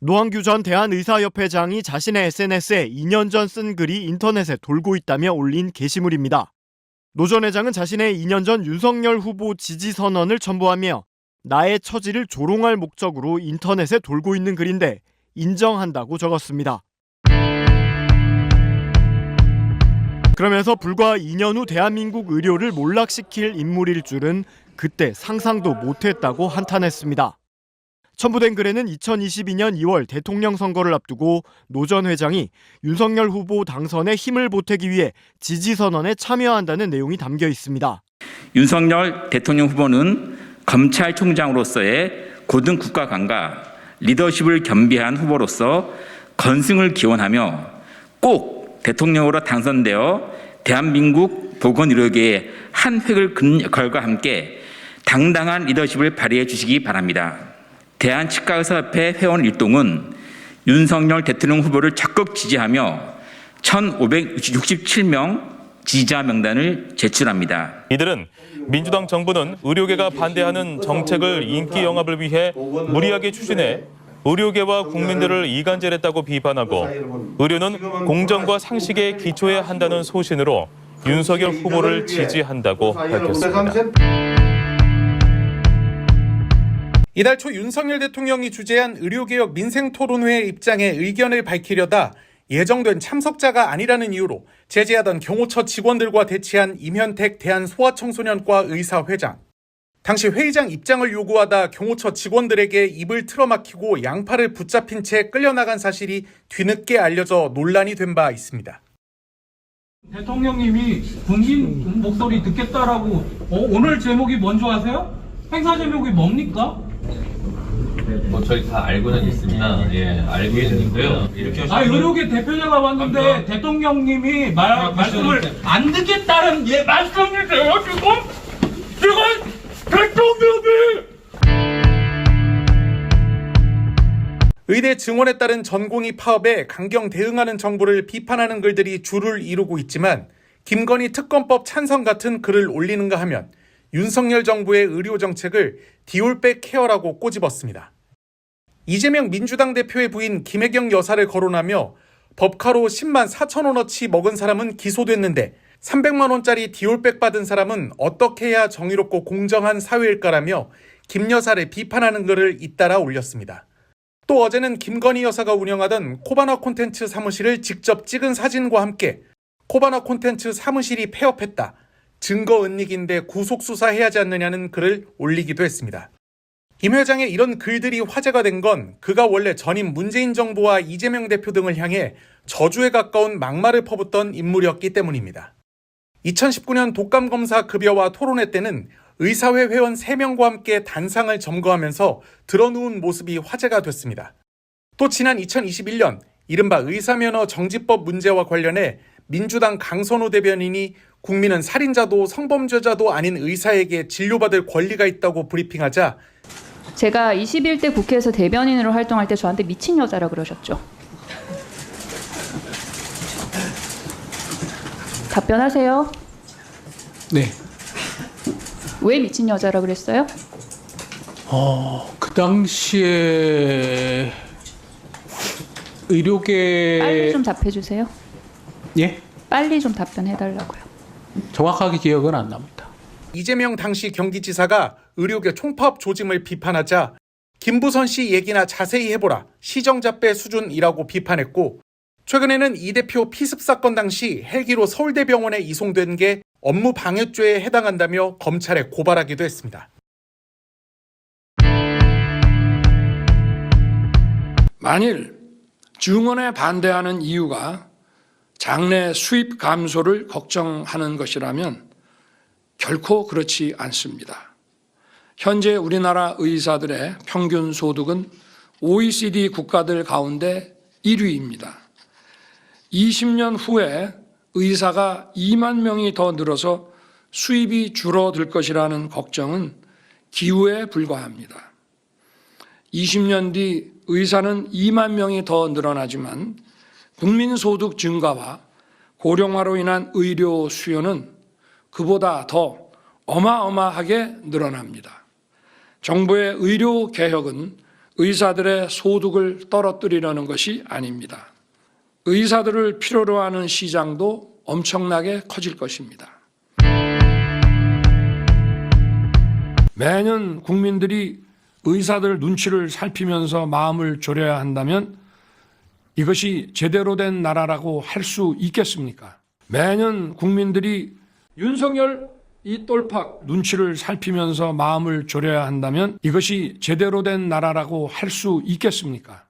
노한규 전 대한의사협회장이 자신의 SNS에 2년 전 쓴 글이 인터넷에 돌고 있다며 올린 게시물입니다. 노 전 회장은 자신의 2년 전 윤석열 후보 지지 선언을 첨부하며 나의 처지를 조롱할 목적으로 인터넷에 돌고 있는 글인데 인정한다고 적었습니다. 그러면서 불과 2년 후 대한민국 의료를 몰락시킬 인물일 줄은 그때 상상도 못했다고 한탄했습니다. 첨부된 글에는 2022년 2월 대통령 선거를 앞두고 노 전 회장이 윤석열 후보 당선에 힘을 보태기 위해 지지선언에 참여한다는 내용이 담겨 있습니다. 윤석열 대통령 후보는 검찰총장으로서의 고등 국가관과 리더십을 겸비한 후보로서 건승을 기원하며 꼭 대통령으로 당선되어 대한민국 보건의료계의 한 획을 긋는 역할과 함께 당당한 리더십을 발휘해 주시기 바랍니다. 대한치과의사협회 회원 일동은 윤석열 대통령 후보를 적극 지지하며 1,567명 지지자 명단을 제출합니다. 이들은 민주당 정부는 의료계가 반대하는 정책을 인기 영합을 위해 무리하게 추진해 의료계와 국민들을 이간질했다고 비판하고 의료는 공정과 상식에 기초해야 한다는 소신으로 윤석열 후보를 지지한다고 밝혔습니다. 이달 초 윤석열 대통령이 주재한 의료개혁 민생토론회 입장에 의견을 밝히려다 예정된 참석자가 아니라는 이유로 제지하던 경호처 직원들과 대치한 임현택 대한소아청소년과 의사회장. 당시 회의장 입장을 요구하다 경호처 직원들에게 입을 틀어막히고 양팔을 붙잡힌 채 끌려나간 사실이 뒤늦게 알려져 논란이 된 바 있습니다. 대통령님이 국민 목소리 듣겠다라고 오늘 제목이 뭔지 아세요? 행사 제목이 뭡니까? 저희 다 알고는 있습니다. 예, 알고 있는데요. 이렇게 의료계 대표자가 왔는데 대통령님이 말씀을 안 듣겠다는 말씀을 해가지고 지금 대통령이 의대 증원에 따른 전공의 파업에 강경 대응하는 정부를 비판하는 글들이 줄을 이루고 있지만 김건희 특검법 찬성 같은 글을 올리는가 하면 윤석열 정부의 의료 정책을 디올백 케어라고 꼬집었습니다. 이재명 민주당 대표의 부인 김혜경 여사를 거론하며 법카로 10만 4천 원어치 먹은 사람은 기소됐는데 300만 원짜리 디올백 받은 사람은 어떻게 해야 정의롭고 공정한 사회일까라며 김 여사를 비판하는 글을 잇따라 올렸습니다. 또 어제는 김건희 여사가 운영하던 코바나 콘텐츠 사무실을 직접 찍은 사진과 함께 코바나 콘텐츠 사무실이 폐업했다. 증거 은닉인데 구속수사해야 하지 않느냐는 글을 올리기도 했습니다. 김 회장의 이런 글들이 화제가 된 건 그가 원래 전임 문재인 정부와 이재명 대표 등을 향해 저주에 가까운 막말을 퍼붓던 인물이었기 때문입니다. 2019년 독감검사 급여와 토론회 때는 의사회 회원 3명과 함께 단상을 점거하면서 드러누운 모습이 화제가 됐습니다. 또 지난 2021년 이른바 의사면허 정지법 문제와 관련해 민주당 강선호 대변인이 국민은 살인자도 성범죄자도 아닌 의사에게 진료받을 권리가 있다고 브리핑하자 제가 21대 국회에서 대변인으로 활동할 때 저한테 미친 여자라 그러셨죠. 답변하세요. 네. 왜 미친 여자라 그랬어요? 그 당시에 의료계 빨리 좀 답해주세요. 예? 빨리 좀 답변해달라고요. 정확하게 기억은 안 납니다. 이재명 당시 경기지사가 의료계 총파업 조짐을 비판하자 김부선 씨 얘기나 자세히 해보라 시정잡배 수준이라고 비판했고 최근에는 이 대표 피습 사건 당시 헬기로 서울대병원에 이송된 게 업무 방해죄에 해당한다며 검찰에 고발하기도 했습니다. 만일 증원에 반대하는 이유가 장내 수입 감소를 걱정하는 것이라면 결코 그렇지 않습니다. 현재 우리나라 의사들의 평균 소득은 OECD 국가들 가운데 1위입니다. 20년 후에 의사가 2만 명이 더 늘어서 수입이 줄어들 것이라는 걱정은 기우에 불과합니다. 20년 뒤 의사는 2만 명이 더 늘어나지만 국민소득 증가와 고령화로 인한 의료 수요는 그보다 더 어마어마하게 늘어납니다. 정부의 의료 개혁은 의사들의 소득을 떨어뜨리려는 것이 아닙니다. 의사들을 필요로 하는 시장도 엄청나게 커질 것입니다. 매년 국민들이 의사들 눈치를 살피면서 마음을 졸여야 한다면 이것이 제대로 된 나라라고 할 수 있겠습니까? 매년 국민들이 윤석열 이 똘팍 눈치를 살피면서 마음을 졸여야 한다면 이것이 제대로 된 나라라고 할 수 있겠습니까?